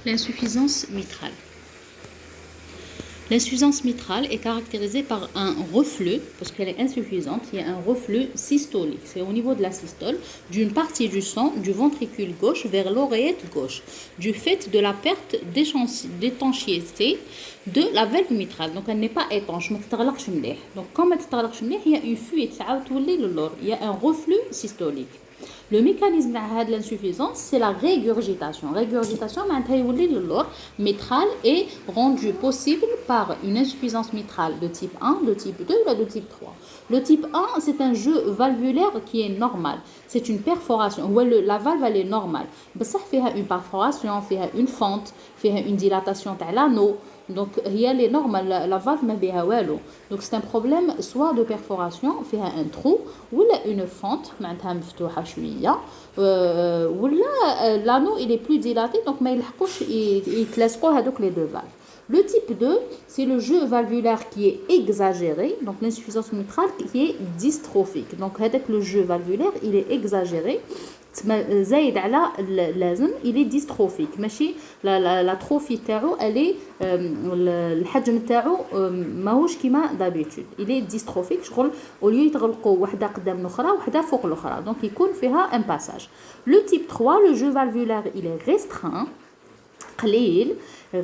L'insuffisance mitrale. L'insuffisance mitrale est caractérisée par un reflux, parce qu'elle est insuffisante, il y a un reflux systolique, c'est au niveau de la systole, d'une partie du sang du ventricule gauche vers l'oreillette gauche, du fait de la perte d'étanchéité de la valve mitrale. Donc elle n'est pas étanche, donc quand il y a une fuite, il y a un reflux systolique. Le mécanisme de l'insuffisance, c'est la régurgitation. Régurgitation, le lor mitral est rendu possible par une insuffisance mitrale de type 1, de type 2 ou de type 3. Le type 1, c'est un jeu valvulaire qui est normal. C'est une perforation. La valve, elle est normale. Ça fait une perforation, fait une fente, fait une dilatation de l'anneau. Donc, elle est normale, la valve n'a pas de. Donc, c'est un problème soit de perforation, fait un trou, ou une fente, ou l'anneau il est plus dilaté, donc il te laisse les deux valves. Le type 2, c'est le jeu valvulaire qui est exagéré, donc l'insuffisance mitrale qui est dystrophique. Donc, avec le jeu valvulaire, il est exagéré. زايد على اللازم il est dystrophique ماشي la trophie تاعو elle est الحجم تاعو ماهوش كيما d'habitude il est dystrophique شغل au lieu يتغلقوا وحده قدام الاخرى وحده فوق الاخرى donc يكون فيها un passage. Le type 3, le jeu valvulaire il est restreint قليل.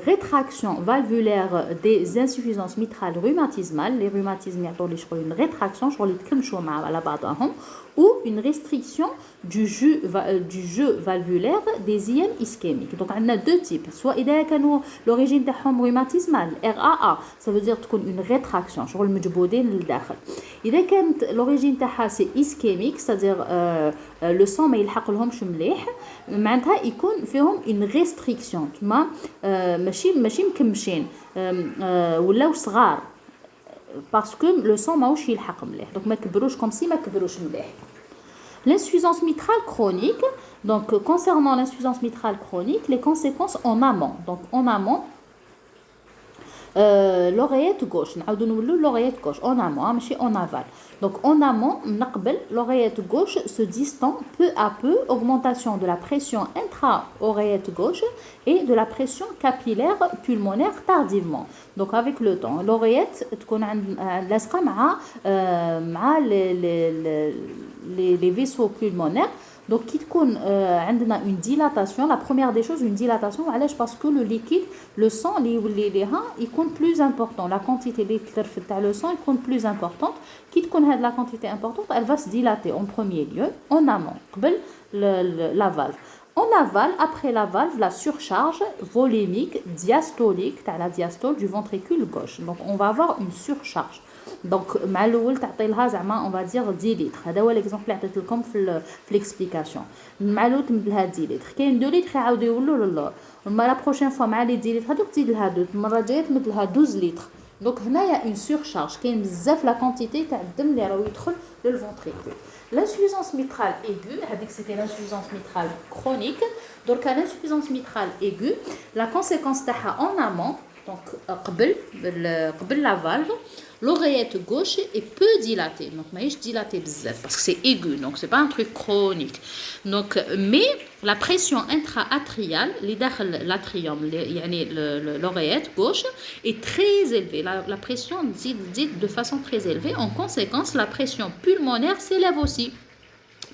Rétraction valvulaire des insuffisances mitrales rhumatismales, les rhumatismes يعطوا une rétraction ou une restriction du jeu valvulaire des îles ischémiques. Donc on a deux types, soit l'origine تاعهم rhumatismale RAA, ça veut dire une rétraction شغل مجبودين للداخل. إذا كانت l'origine تاعها c'est ischémique, c'est-à-dire le sang ما يلحقلهمش مليح, معناتها يكون فيهم une restriction تما ماشي مكمشين ولاو صغار باسكو لو سون ماهوش يلحق مليح دونك ما كبروش كوم سي ما كبروش مليح. L'insuffisance mitrale chronique, donc concernant l'insuffisance mitrale chronique, les conséquences en amont. Donc en amont, l'oreillette gauche, l'oreillette gauche en amont, ماشي en aval. Donc en amont, l'oreillette gauche se distend peu à peu, augmentation de la pression intra-oreillette gauche et de la pression capillaire pulmonaire tardivement. Donc avec le temps, l'oreillette تكون لاصقة مع les vaisseaux pulmonaires. Donc qui تكون عندنا une dilatation. La première des choses, une dilatation, علاش parce que le liquide, le sang il compte plus important. La quantité de le sang il compte plus importante. Qui تكون هذه la quantité importante, elle va se dilater en premier lieu en amont قبل la valve. En aval, après la valve, la surcharge volumique diastolique, la diastole du ventricule gauche. Donc on va avoir une surcharge. Donc مع الاول تعطي لها زعما on va dire 10 litres. هذا هو l'exemple اللي عطيت لكم في l'explication. مع الاول تمد لها 10 litres. كاين 2 litres يعاودوا يولوا للور. وما la prochaine fois مع لي 10 litres هذوك تزيد لها 2. المره الجايه تمد لها 12 litres. Donc هنا il y a une surcharge. كاين بزاف la quantité تاع الدم اللي راهو يدخل للفونتريكول. L'insuffisance mitrale aiguë, c'était l'insuffisance mitrale chronique. Donc l'insuffisance mitrale aiguë, la conséquence تاعها en amont, donc قبل la valve, l'oreillette gauche est peu dilatée. Donc ماهيش dilatée بزاف parce que c'est aigu, donc c'est pas un truc chronique. Donc mais la pression intra-atriale, اللي داخل l'atrium, يعني l'oreillette gauche est très élevée. La pression dit de façon très élevée. En conséquence, la pression pulmonaire s'élève aussi.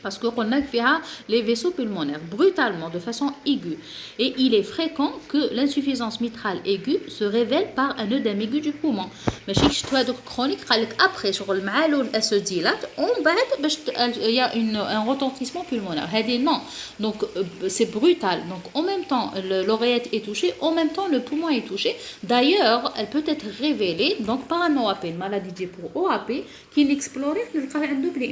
Parce qu'on a fait les vaisseaux pulmonaires brutalement, de façon aiguë. Et il est fréquent que l'insuffisance mitrale aiguë se révèle par un œdème aigu du poumon. Mais chez toi, chronique, après, sur le mal, elle se dilate, il y a un retentissement pulmonaire. Non. Donc, c'est brutal. Donc, en même temps, l'oreillette est touchée, en même temps, le poumon est touché. D'ailleurs, elle peut être révélée donc, par un OAP, une maladie pour OAP, qui l'explorait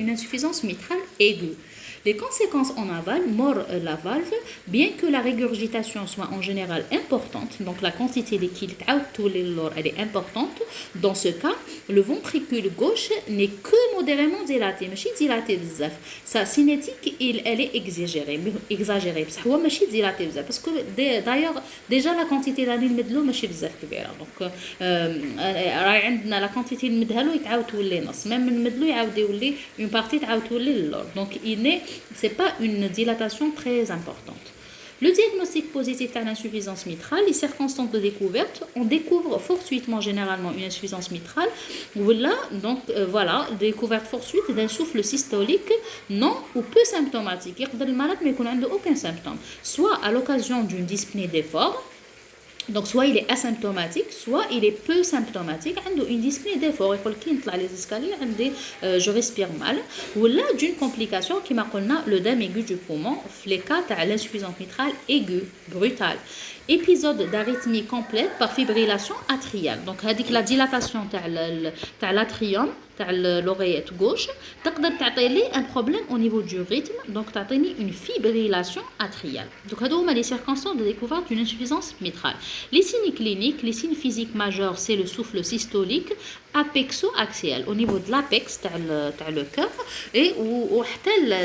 une insuffisance mitrale aiguë. Les conséquences en aval, mord la valve, bien que la régurgitation soit en général importante, donc la quantité liquide elle est importante, dans ce cas, le ventricule gauche n'est que modérément dilaté, ماشي dilaté بزاف. Sa cinétique, elle est exagérée. بصح هو ماشي dilaté بزاف parce que d'ailleurs déjà la quantité اللي نمدلو ماشي بزاف كبيرة. Donc راهي عندنا la quantité اللي نمدها له يتعاود تولي نص. même نمدلو يعاود يولي une partie تعاود تولي للور. Donc c'est pas une dilatation très importante. Le diagnostic positif de l'insuffisance mitrale, les circonstances de découverte, on découvre fortuitement généralement une insuffisance mitrale, voilà, donc voilà, découverte fortuite d'un souffle systolique non ou peu symptomatique. Le malade n'a aucun symptôme, soit à l'occasion d'une dyspnée d'effort. Donc, soit il est asymptomatique, soit il est peu symptomatique. Il a une dyspnée d'effort. Il faut les escaliers, je respire mal. Ou là, d'une complication qui m'a dit le dème aigu du poumon, les cas de l'insuffisance mitrale aiguë, brutale. Épisode d'arythmie complète par fibrillation atriale. Donc, la dilatation de l'atrium, de l'oreillette gauche, تقدر تعطي un problème au niveau du rythme, donc تعطيني une fibrillation atriale. Donc, هذو les circonstances de découverte d'une insuffisance mitrale. Les signes cliniques, les signes physiques majeurs, c'est le souffle systolique apexo-axial au niveau de l'apex, le cœur, et ou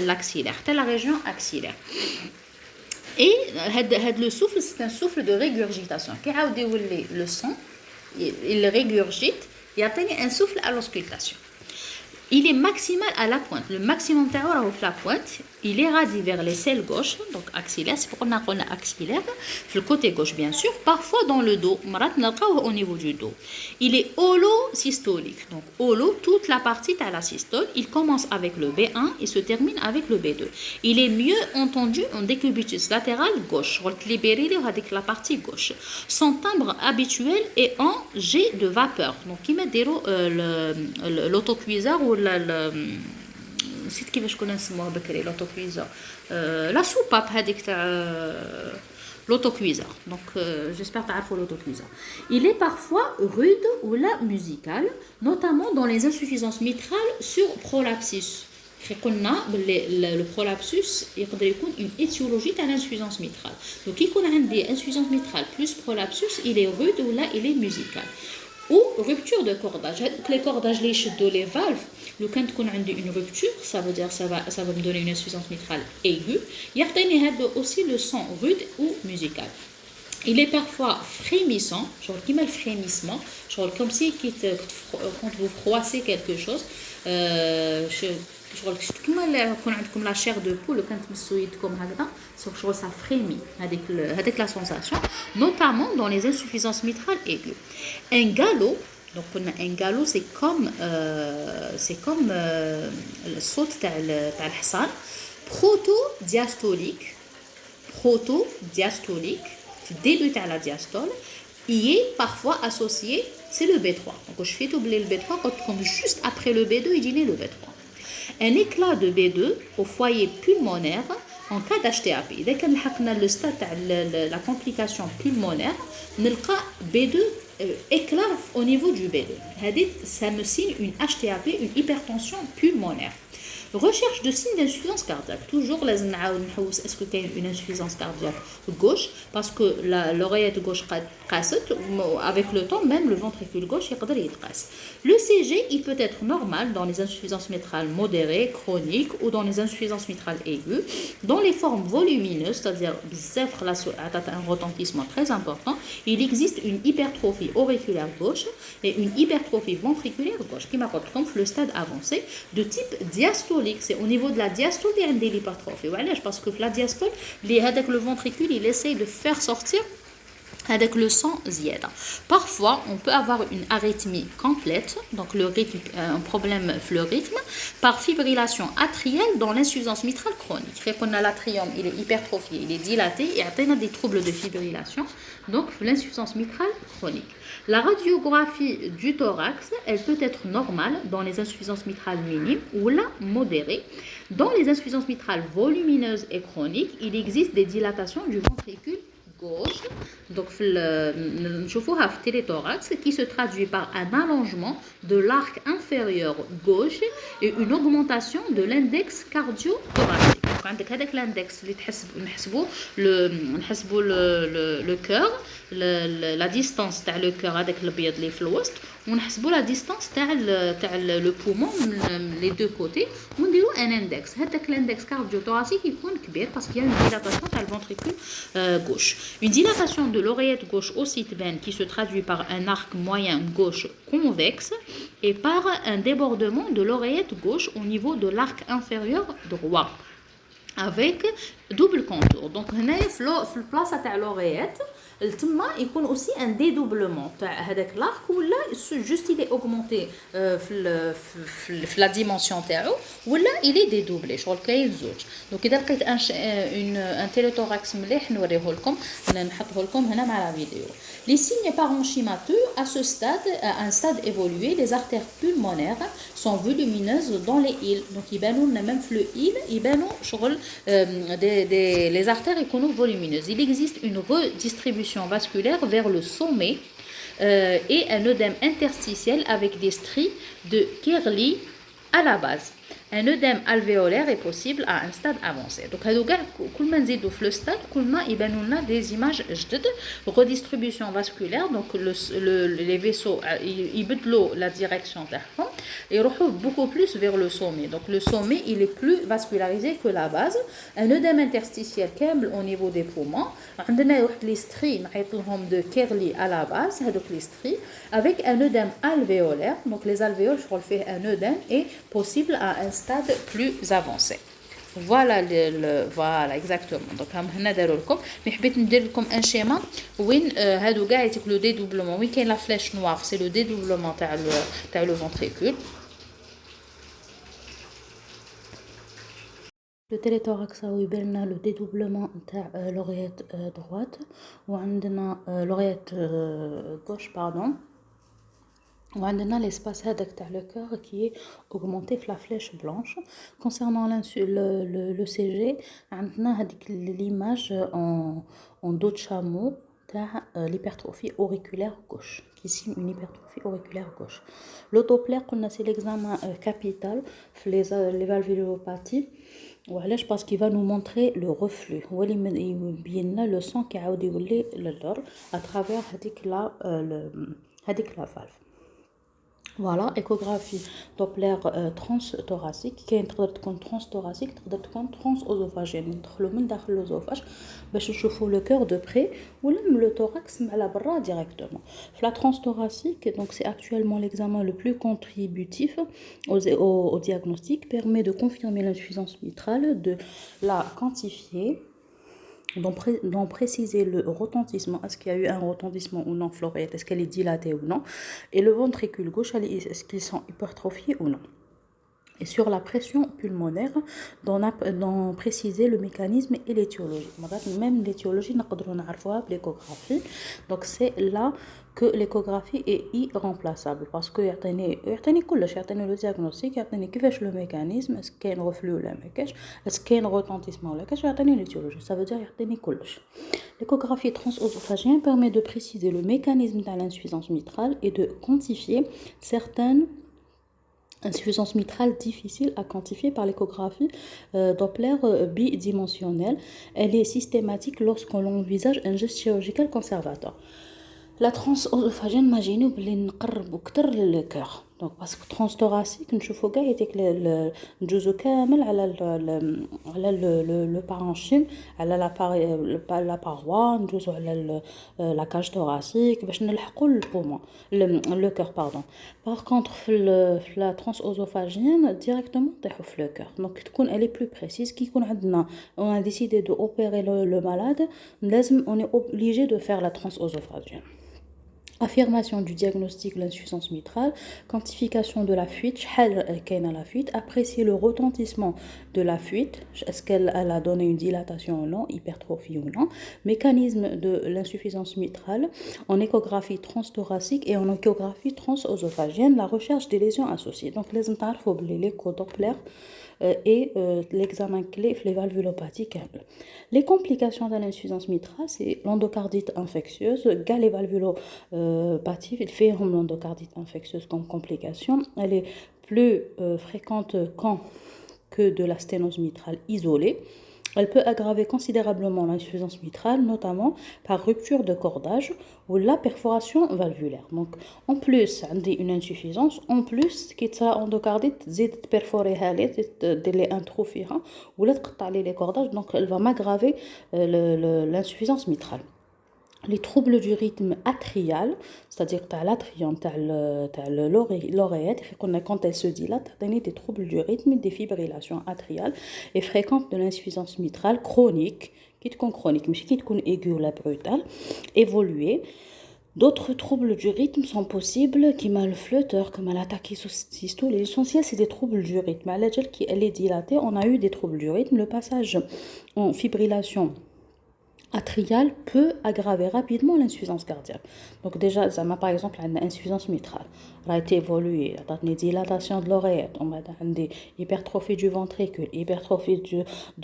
l'axillaire, la région axillaire. Et le souffle, c'est un souffle de régurgitation. Quand le sang, il régurgite, il y a un souffle à l'auscultation. Il est maximal à la pointe. Le maximum de la pointe, il irradie vers les selles gauches, donc axillaire. C'est pourquoi on a axillaire, le côté gauche bien sûr. Parfois dans le dos, au niveau du dos. Il est holosystolique. Donc holo, toute la partie à la systole. Il commence avec le B1 et se termine avec le B2. Il est mieux entendu en décubitus latéral gauche. Libéré avec la partie gauche. Son timbre habituel est en G de vapeur. Donc il met l'autocuiseur ou نسيت كيفاش كنا نسموها بكري l'autocuiseur la soupape هذيك تاع l'autocuiseur. Donc j'espère تعرفوا l'autocuiseur. Il est parfois rude ou la musical, notamment dans les insuffisances mitrales sur prolapsus. قلنا le prolapsus يقدر يكون une étiologie تاع l'insuffisance mitrale. Donc يكون عندي insuffisance mitrale plus prolapsus, il est rude ou là il est musical. Ou rupture de cordage. Les cordages les cheveux, les valves, le quand on a une rupture, ça veut dire ça va me donner une insuffisance mitrale aiguë. Il y a aussi le son rude ou musical. Il est parfois frémissant, genre qui met le frémissement, genre comme si quand vous froissez quelque chose. Comme la chair de poule quand comme ça frémit avec la sensation, notamment dans les insuffisances mitrales aiguës. Un galop, donc un galop c'est comme le saut de l'hassan, protodiastolique, début à la diastole, il est parfois associé, c'est le B3. Donc je fais oublier le B3 comme juste après le B2 il dit le B3. Un éclat de B2 au foyer pulmonaire en cas d'HTAP. Dès qu'on a le stade de la complication pulmonaire, on a B2 éclat au niveau du B2. Ça me signe une HTAP, une hypertension pulmonaire. Recherche de signes d'insuffisance cardiaque. Toujours, est-ce qu'il y a une insuffisance cardiaque gauche? Parce que l'oreillette gauche casse, avec le temps, même le ventricule gauche, il peut être. Le CG, il peut être normal dans les insuffisances mitrales modérées, chroniques ou dans les insuffisances mitrales aiguës. Dans les formes volumineuses, c'est-à-dire un retentissement très important, il existe une hypertrophie auriculaire gauche et une hypertrophie ventriculaire gauche, qui m'apporte comme le stade avancé de type diastolique. C'est au niveau de la diastole qu'il y a une hypertrophie. Parce que la diastole, avec le ventricule, il essaye de faire sortir avec le sang ziada. Parfois, on peut avoir une arythmie complète, donc le rythme, un problème le rythme, par fibrillation atriale dans l'insuffisance mitrale chronique. On a l'atrium, il est hypertrophié, il est dilaté et atteint des troubles de fibrillation, donc l'insuffisance mitrale chronique. La radiographie du thorax, elle peut être normale dans les insuffisances mitrales minimes ou la modérée. Dans les insuffisances mitrales volumineuses et chroniques, il existe des dilatations du ventricule gauche, donc je vois un téléthorax qui se traduit par un allongement de l'arc inférieur gauche et une augmentation de l'index cardio-thoracique. Donc avec l'index le cœur, la distance تاع le cœur avec le biais de l'ouest, on حسبوا la distance تاع le poumon les deux côtés, on dit un index. هذاك l'index cardio-thoracique يكون كبير parce qu'il y a une dilatation تاع le ventricule gauche. Une dilatation de l'oreillette gauche aussi qui se traduit par un arc moyen gauche convexe et par un débordement de l'oreillette gauche au niveau de l'arc inférieur droit, avec double contour. Donc هنايا في البلاصه تاع لوريات تما يكون اوسي ان ديدوبلمون تاع هذاك لارك ولا جوست il est augmenté في لا ديمونسيون تاعو ولا il est dédoublé شغل كاين زوج. دونك اذا لقيت ان تيليتوراكس مليح نوريه لكم نحطه لكم هنا مع لا فيديو. Les signes parenchymateux à ce stade, à un stade évolué, les artères pulmonaires sont volumineuses dans les îles. Donc يبانوا لنا même في le île يبانوا شغل les artères يكونوا volumineuses. Il existe une redistribution vasculaire vers le sommet et un œdème interstitiel avec des stries de Kerley à la base. Un œdème alvéolaire est possible à un stade avancé. Donc, كل ما نزيدوا في le stade, كل ما يبانوا لنا des images جدد. Redistribution vasculaire, donc les vaisseaux يبدلوا la direction تاعهم يروحوا beaucoup plus vers le sommet. Donc, le sommet, il est plus vascularisé que la base. Un œdème interstitiel كامل au niveau des poumons. عندنا واحد les stries نعيط لهم de Kerley à la base, هذوك les stries, avec un œdème alvéolaire. Donc, les alvéoles, je fais un œdème est possible à un stade plus avancé. Voilà voilà exactement. Donc هنا داروا لكم مي حبيت ندير لكم ان شيما وين هادو كاع يتكلوا دي دوبلومون وين كاين لا فلاش نوار سي لو دي دوبلومون تاع لو فونتريكول. لو تيليتوراكس راهو يبان لنا لو ديدوبلومون نتاع لوريات droite وعندنا لوريات gauche باردون وعندنا l'espace هذاك تاع le cœur qui est augmenté في la flèche blanche. Concernant le CG عندنا هذيك l'image en dos de chameau تاع l'hypertrophie auriculaire gauche qui signe une hypertrophie auriculaire gauche. Le Doppler قلنا c'est l'examen capital في les valvulopathies وعلاش باسكو va nous montrer le reflux هو اللي يبين لنا le sang كيعاود يولي للدور à travers هذيك la valve. Voilà, échographie Doppler transthoracique كاين تقدر تكون transthoracique تقدر تكون transœsophagienne ندخلوا من داخل l'œsophage باش نشوفوا le cœur de près ولا le thorax على برا directement. La transthoracique donc c'est actuellement l'examen le plus contributif au diagnostic, permet de confirmer l'insuffisance mitrale, de la quantifier, d'en préciser le retentissement, est-ce qu'il y a eu un retentissement ou non, Floriette, est-ce qu'elle est dilatée ou non, et le ventricule gauche, est-ce qu'ils sont hypertrophiés ou non. Et sur la pression pulmonaire, d'en préciser le mécanisme et l'étiologie. Même l'étiologie, nous pouvons l'échographie. Donc c'est là que l'échographie est irremplaçable parce que يعطيني كلش يعطيني le diagnostic يعطيني كيفاش le mécanisme est-ce qu'il y a un reflux ولا ما كاش est-ce qu'il y a un retentissement ولا كاش يعطيني l'étiologie ça veut dire يعطيني كلش. L'échographie transœsophagienne permet de préciser le mécanisme de l'insuffisance mitrale et de quantifier certaines insuffisance mitrale difficile à quantifier par l'échographie Doppler bidimensionnelle. Elle est systématique lorsqu'on envisage un geste chirurgical conservateur. La transœsophagienne imaginez بلي نقربوا كتر للكور دونك باسكو ترانستوراسيك نشوفوا كاع يديك الجزء كامل على لو بارونشيم على لا باروا ندوزو على لا كاج توراسيك باش نلحقوا البومون لو كور باردون. باغ كونطخ في لا ترانسأوزوفاجيان ديريكتومون نطيحوا في لو كور دونك تكون الي بلو بريسيز كي يكون عندنا اون ديسيدي دو اوبيري لو مالاد لازم اون اي اوبليجي دو فير لا ترانسأوزوفاجيان. Affirmation du diagnostic de l'insuffisance mitrale, quantification de la fuite, la fuite, apprécier le retentissement de la fuite, est-ce qu'elle a donné une dilatation ou non, hypertrophie ou non, mécanisme de l'insuffisance mitrale, en échographie transthoracique et en échographie transœsophagienne, la recherche des lésions associées. Donc les l'écho-Doppler et l'examen clé les valvulopathies. Les complications de l'insuffisance mitrale, c'est l'endocardite infectieuse, les valvulopathies, il fait l'endocardite infectieuse comme complication. Elle est plus fréquente que de la sténose mitrale isolée. Elle peut aggraver considérablement l'insuffisance mitrale, notamment par rupture de cordage ou la perforation valvulaire. Donc, en plus, on a une insuffisance, en plus, qui est endocardite, zid perforer les introphies ou les cordages, donc elle va m'aggraver l'insuffisance mitrale. les troubles du rythme atrial, c'est-à-dire تاع l'atrium تاع l'oreillette, quand elle se dilate, donner des troubles du rythme, des fibrillations atriales et fréquentes de l'insuffisance mitrale chronique, qui تكون chronique, ماشي qui تكون aiguë ou la brutale, évoluer. D'autres troubles du rythme sont possibles, comme le flutteur, comme la tachycystole. L'essentiel, c'est des troubles du rythme. À l'âge qui elle est dilatée, on a eu des troubles du rythme. Le passage en fibrillation atriale peut aggraver rapidement l'insuffisance cardiaque. Donc déjà, ça m'a par exemple une insuffisance mitrale. Elle a été évoluée, une dilatation de l'oreillette, on a des hypertrophie du ventricule, hypertrophie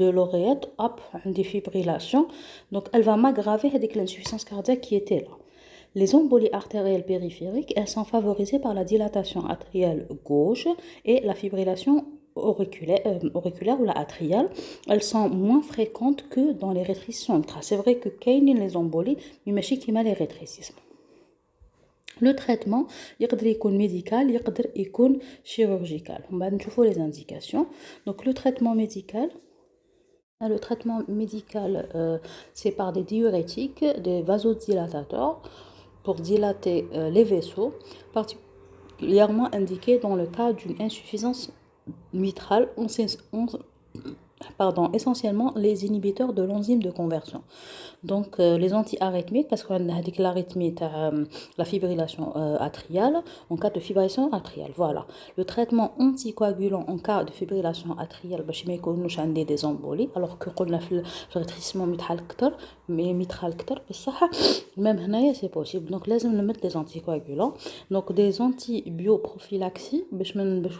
de l'oreillette, hop, des fibrillations. Donc elle va m'aggraver avec l'insuffisance cardiaque qui était là. Les embolies artérielles périphériques, elles sont favorisées par la dilatation atriale gauche et la fibrillation auriculaire ou la atriale. Elles sont moins fréquentes que dans les rétrécissements mitrales. C'est vrai que كاينين les embolies, mais ماشي كيما les rétrécissements. Le traitement يقدر يكون médical, يقدر يكون chirurgical. On va نشوفوا les indications. Donc le traitement médical, c'est par des diurétiques, des vasodilatateurs pour dilater les vaisseaux, particulièrement indiqués dans le cas d'une insuffisance mitrale, essentiellement les inhibiteurs de l'enzyme de conversion. Donc les antiarythmiques, parce qu'on a dit que l'arythmie, la fibrillation atriale, en cas de fibrillation atriale, voilà. Le traitement anticoagulant en cas de fibrillation atriale, باش ما يكونوش عندي des embolies, alors que قلنا في الريتريسمون mitral كتر بصح même هنايا c'est possible. Donc لازم نمد des anticoagulants, donc des antibioprophylaxies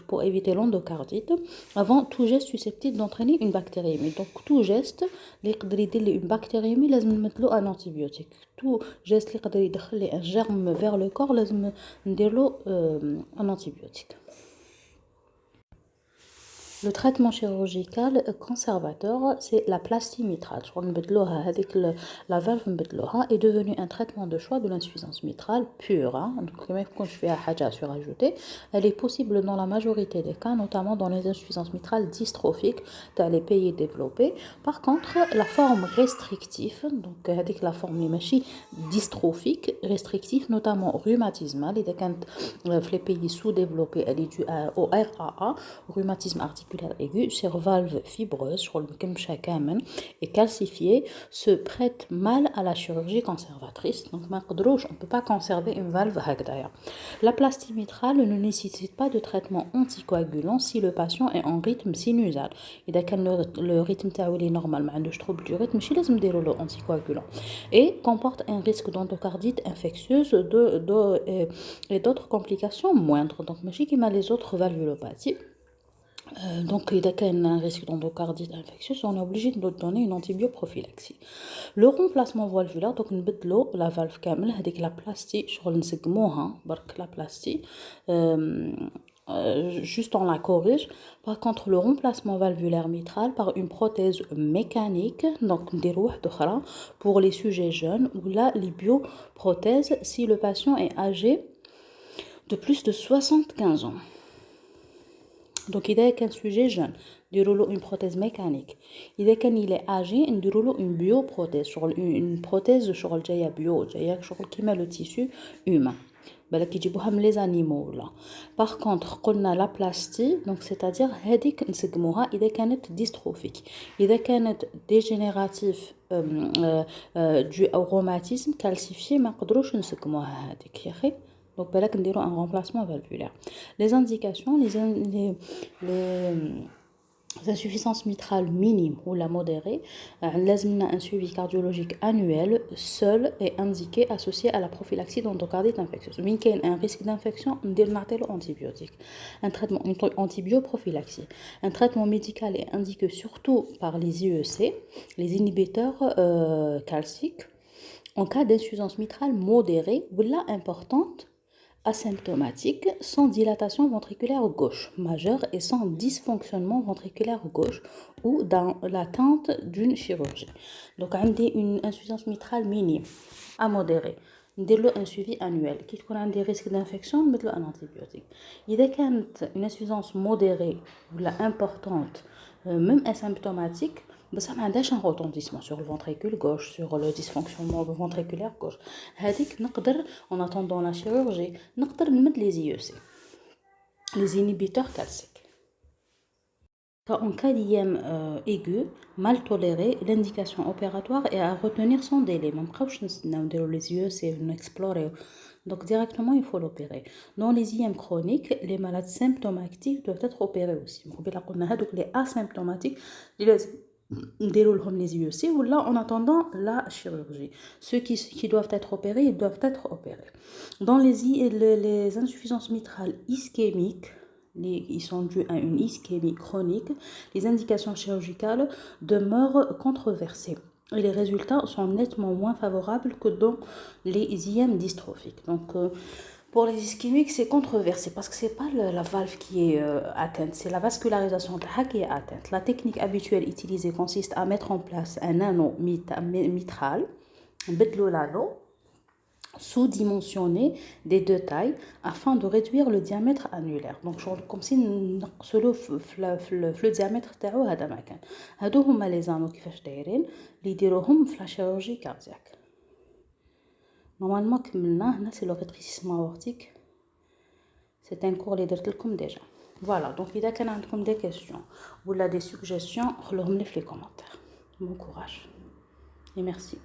pour éviter l'endocardite avant tout geste susceptible d'entraîner une bactériémie. Donc tout geste اللي يقدر يدير لي une bactériémie لازم نمدلو un antibiotique. Tout geste اللي يقدر يدخل لي un germe vers le corps لازم نديرلو un antibiotique. Le traitement chirurgical conservateur, c'est la plastie mitrale. La valve est devenue un traitement de choix de l'insuffisance mitrale pure. Donc, même quand je fais un haja surajouté, elle est possible dans la majorité des cas, notamment dans les insuffisances mitrales dystrophiques dans les pays développés. Par contre, la forme restrictive, donc avec la forme dystrophique, restrictive, notamment rhumatismale, et dans les pays sous-développés, elle est due au RAA, rhumatisme articulaire aigu, sur valve fibreuse, sur le كامل, et calcifiée, se prête mal à la chirurgie conservatrice. Donc, on ne peut pas conserver une valve هكذايا. La plastie mitrale ne nécessite pas de traitement anticoagulant si le patient est en rythme sinusal. إذا كان le rythme تاعو est normal, ما عندوش trouble du rythme, ماشي لازم نديرو له anticoagulant. Et comporte un risque d'endocardite infectieuse et d'autres complications moindres. Donc, ماشي كيما les autres valvulopathies. Donc, il y a un risque d'endocardite infectieuse, on est obligé de donner une antibioprophylaxie. Le remplacement valvulaire, donc نبدلو la valve كامل, هذيك la plastie, شغل نسقموها برك la plastie, juste on la corrige. Par contre, le remplacement valvulaire mitral par une prothèse mécanique, donc نديرو واحدة أخرى pour les sujets jeunes, ou là les bioprothèses si le patient est âgé de plus de 75 ans. Donc, il y a un sujet jeune, نديرولو une prothèse mécanique. إذا كان il est âgé, نديرولو une bioprothèse, une prothèse شغل جاية bio, جاية شغل كيما le tissu humain. بالك يجيبوها من les animaux là. Par contre, قلنا la plastie, donc c'est-à-dire هذيك نسقموها إذا كانت dystrophique. إذا كانت dégénératif dû au rhumatisme calcifié ما نقدروش نسقموها هذيك يا أخي. Donc, بالك نديرو un remplacement valvulaire. Les indications, les insuffisances mitrales minimes ou la modérée, لازمنا un suivi cardiologique annuel, seul et indiqué, associé à la prophylaxie d'endocardite infectieuse. Mais il y a un risque d'infection, ندير نعطيلو antibiotique. Un traitement antibioprophylaxie. Un traitement médical est indiqué surtout par les IEC, les inhibiteurs calciques, en cas d'insuffisance mitrale modérée ou là importante, asymptomatique, sans dilatation ventriculaire gauche majeure et sans dysfonctionnement ventriculaire gauche ou dans l'attente d'une chirurgie. Donc, on a une insuffisance mitrale minime à modérée. نديرلو un suivi annuel. كي تكون عندي risque d'infection نمدلو un antibiotique. إذا كانت une insuffisance modérée ou importante, même asymptomatique, ça ما عندهاش un retentissement sur le ventricule gauche, sur le dysfonctionnement ventriculaire gauche. هذيك نقدر en attendant la chirurgie نقدر نمد les IEC, les inhibiteurs calciques. En cas d'IM aigu, mal toléré, l'indication opératoire est à retenir son délai. Même quand les IEC explorer. Donc directement, il faut l'opérer. Dans les IM chroniques, les malades symptomatiques doivent être opérés aussi. Donc les asymptomatiques, les IEC ou là en attendant la chirurgie. Ceux qui doivent être opérés, ils doivent être opérés. Dans les insuffisances mitrales ischémiques, ils sont dus à une ischémie chronique, les indications chirurgicales demeurent controversées. Et les résultats sont nettement moins favorables que dans les IM dystrophiques. Donc, pour les ischémiques, c'est controversé parce que ce n'est pas la valve qui est atteinte, c'est la vascularisation qui est atteinte. La technique habituelle utilisée consiste à mettre en place un anneau mitral, l'anneau, sous-dimensionné des deux tailles afin de réduire le diamètre annulaire. Donc comme si نقصلو في le diamètre تاعو هذا مكان. هادو هما les anneaux كيفاش دايرين اللي يديروهم في la chirurgie cardiaque. Normalement كملنا هنا c'est le rétrécissement aortique. C'est un cours اللي درت لكم déjà. Voilà, donc إذا كان عندكم des questions ou des suggestions خلوهم لي في les commentaires. Bon courage et merci.